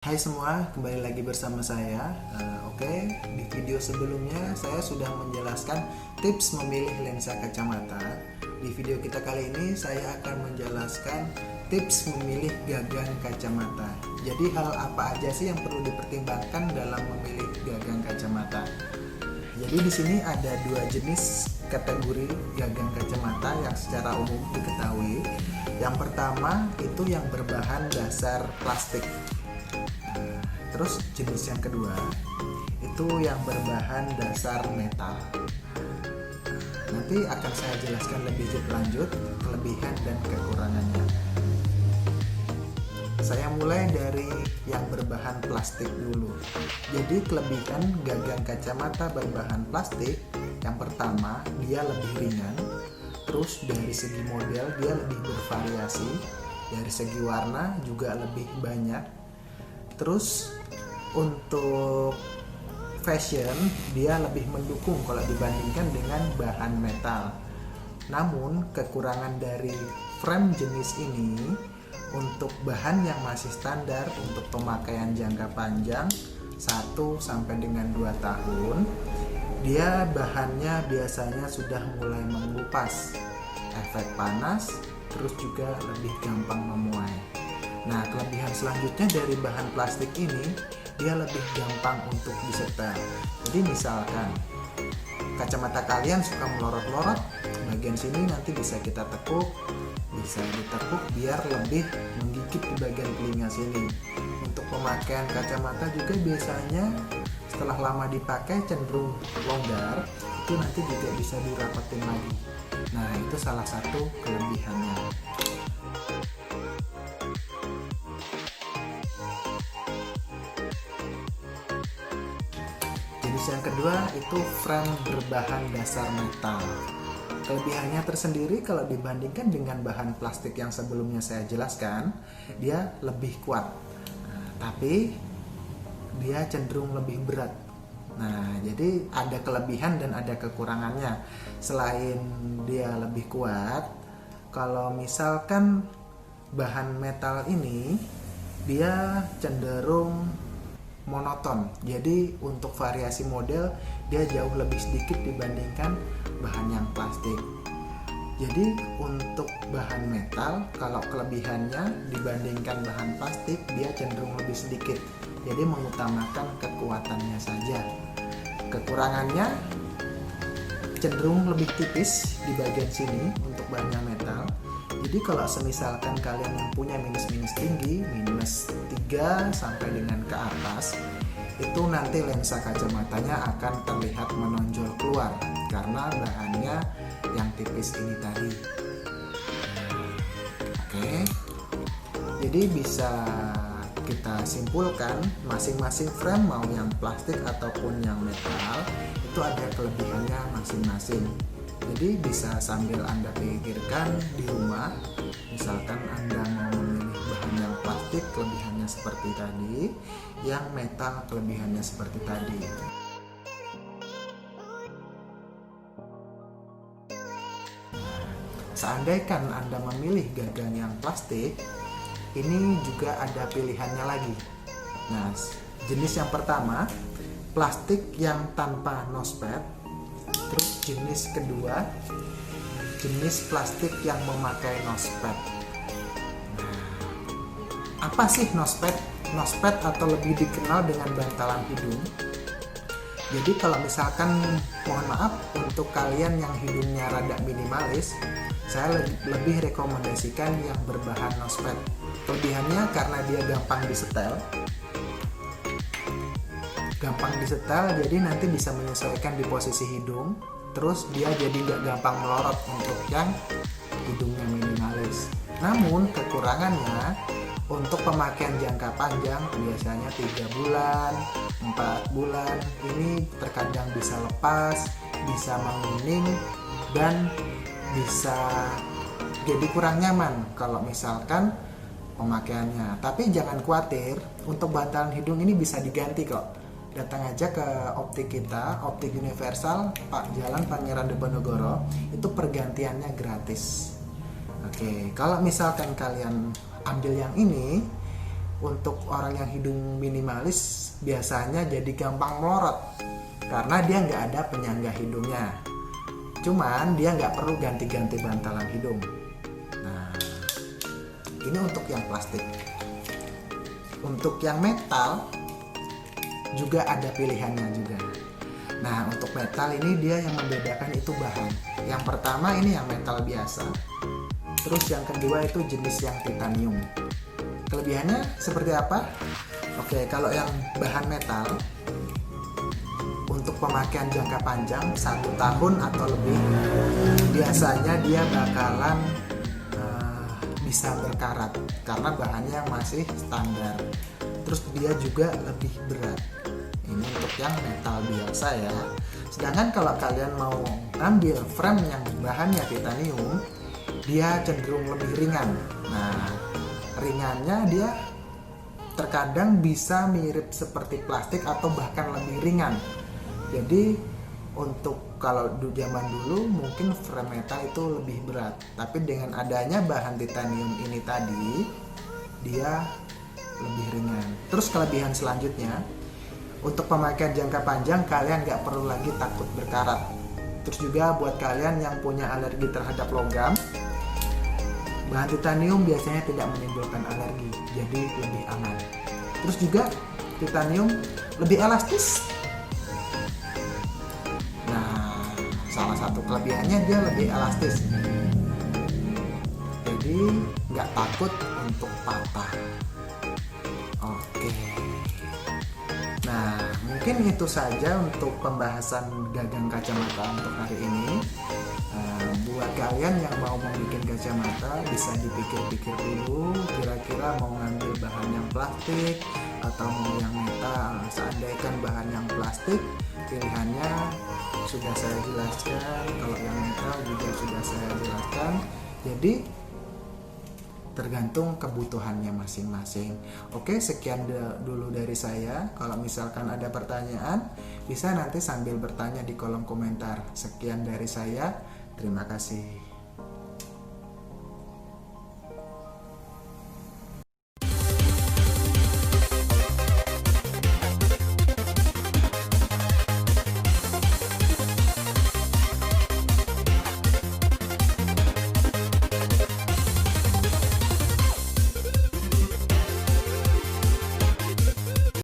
Hai semua, kembali lagi bersama saya. Di video sebelumnya saya sudah menjelaskan tips memilih lensa kacamata. Di video kita kali ini saya akan menjelaskan tips memilih gagang kacamata. Jadi hal apa aja sih yang perlu dipertimbangkan dalam memilih gagang kacamata? Jadi di sini ada dua jenis kategori gagang kacamata yang secara umum diketahui. Yang pertama itu yang berbahan dasar plastik. Terus jenis yang kedua itu yang berbahan dasar metal. Nanti akan saya jelaskan lebih lanjut kelebihan dan kekurangannya. Saya mulai dari yang berbahan plastik dulu. Jadi kelebihan gagang kacamata berbahan plastik, yang pertama dia lebih ringan. Terus dari segi model dia lebih bervariasi, dari segi warna juga lebih banyak. Terus untuk fashion dia lebih mendukung kalau dibandingkan dengan bahan metal. Namun kekurangan dari frame jenis ini untuk bahan yang masih standar untuk pemakaian jangka panjang 1 sampai dengan 2 tahun, dia bahannya biasanya sudah mulai mengelupas, efek panas, terus juga lebih gampang memuai. Nah, kelebihan selanjutnya dari bahan plastik ini, dia lebih gampang untuk disetel. Jadi misalkan kacamata kalian suka melorot-lorot, bagian sini nanti bisa kita tekuk, bisa ditekuk biar lebih menggigit di bagian telinga sini. Untuk pemakaian kacamata juga biasanya setelah lama dipakai cenderung longgar, itu nanti juga bisa dirapetin lagi. Nah, itu salah satu kelebihannya. Jenis yang kedua itu frame berbahan dasar metal. Kelebihannya tersendiri kalau dibandingkan dengan bahan plastik yang sebelumnya saya jelaskan, dia lebih kuat. Tapi dia cenderung lebih berat. Nah, jadi ada kelebihan dan ada kekurangannya. Selain dia lebih kuat, kalau misalkan bahan metal ini dia cenderung monoton. Jadi untuk variasi model dia jauh lebih sedikit dibandingkan bahan yang plastik. Jadi untuk bahan metal, kalau kelebihannya dibandingkan bahan plastik dia cenderung lebih sedikit. Jadi mengutamakan kekuatannya saja. Kekurangannya cenderung lebih tipis di bagian sini untuk bahan yang metal. Jadi kalau semisalkan kalian yang punya minus-minus tinggi, minus 3 sampai dengan ke atas, itu nanti lensa kacamatanya akan terlihat menonjol keluar karena bahannya yang tipis ini tadi. Jadi bisa kita simpulkan masing-masing frame mau yang plastik ataupun yang metal itu ada kelebihannya masing-masing. Jadi bisa sambil Anda pikirkan di rumah, misalkan Anda mau memilih bahan yang plastik kelebihannya seperti tadi, yang metal kelebihannya seperti tadi. Seandainya Anda memilih gagang yang plastik, ini juga ada pilihannya lagi. Nah, jenis yang pertama, plastik yang tanpa nosepad. Terus jenis kedua, jenis plastik yang memakai nosepad. Nah, apa sih nosepad? Nosepad atau lebih dikenal dengan bantalan hidung. Jadi kalau misalkan, mohon maaf untuk kalian yang hidungnya rada minimalis, saya lebih rekomendasikan yang berbahan nosepad. Kelebihannya karena dia gampang disetel. Jadi nanti bisa menyesuaikan di posisi hidung. Terus dia jadi nggak gampang melorot untuk yang hidungnya minimalis. Namun kekurangannya untuk pemakaian jangka panjang biasanya 3 bulan, 4 bulan ini terkadang bisa lepas, bisa menguning, dan bisa jadi kurang nyaman kalau misalkan pemakaiannya. Tapi jangan khawatir, untuk bantalan hidung ini bisa diganti kok. Datang aja ke optik kita, Optik Universal, Jalan Pangeran Diponegoro, itu pergantiannya gratis. Kalau misalkan kalian ambil yang ini, untuk orang yang hidung minimalis biasanya jadi gampang melorot karena dia nggak ada penyangga hidungnya. Cuman dia nggak perlu ganti-ganti bantalan hidung. Nah, ini untuk yang plastik. Untuk yang metal juga ada pilihannya juga. Nah, untuk metal ini dia yang membedakan itu bahan. Yang pertama ini yang metal biasa. Terus yang kedua itu jenis yang titanium. Kelebihannya seperti apa? Oke, kalau yang bahan metal untuk pemakaian jangka panjang 1 tahun atau lebih, biasanya dia bakalan bisa berkarat karena bahannya masih standar. Terus dia juga lebih berat. Ini untuk yang metal biasa ya. Sedangkan kalau kalian mau ambil frame yang bahannya titanium, dia cenderung lebih ringan. Nah, ringannya dia terkadang bisa mirip seperti plastik atau bahkan lebih ringan. Jadi untuk kalau zaman dulu mungkin frame metal itu lebih berat, tapi dengan adanya bahan titanium ini tadi dia lebih ringan. Terus kelebihan selanjutnya, untuk pemakaian jangka panjang kalian nggak perlu lagi takut berkarat. Terus juga buat kalian yang punya alergi terhadap logam, bahan titanium biasanya tidak menimbulkan alergi, jadi lebih aman. Terus juga titanium lebih elastis. Salah satu kelebihannya dia lebih elastis, jadi nggak takut untuk patah. Oke, nah mungkin itu saja untuk pembahasan gagang kacamata untuk hari ini. Buat kalian yang mau membuat kacamata bisa dipikir-pikir dulu kira-kira mau ngambil bahan yang plastik atau mau yang metal. Seandainya bahan yang plastik, pilihannya sudah saya jelaskan, kalau yang metal juga sudah saya jelaskan. Jadi tergantung kebutuhannya masing-masing. Oke, sekian dulu dari saya. Kalau misalkan ada pertanyaan, bisa nanti sambil bertanya di kolom komentar. Sekian dari saya. Terima kasih.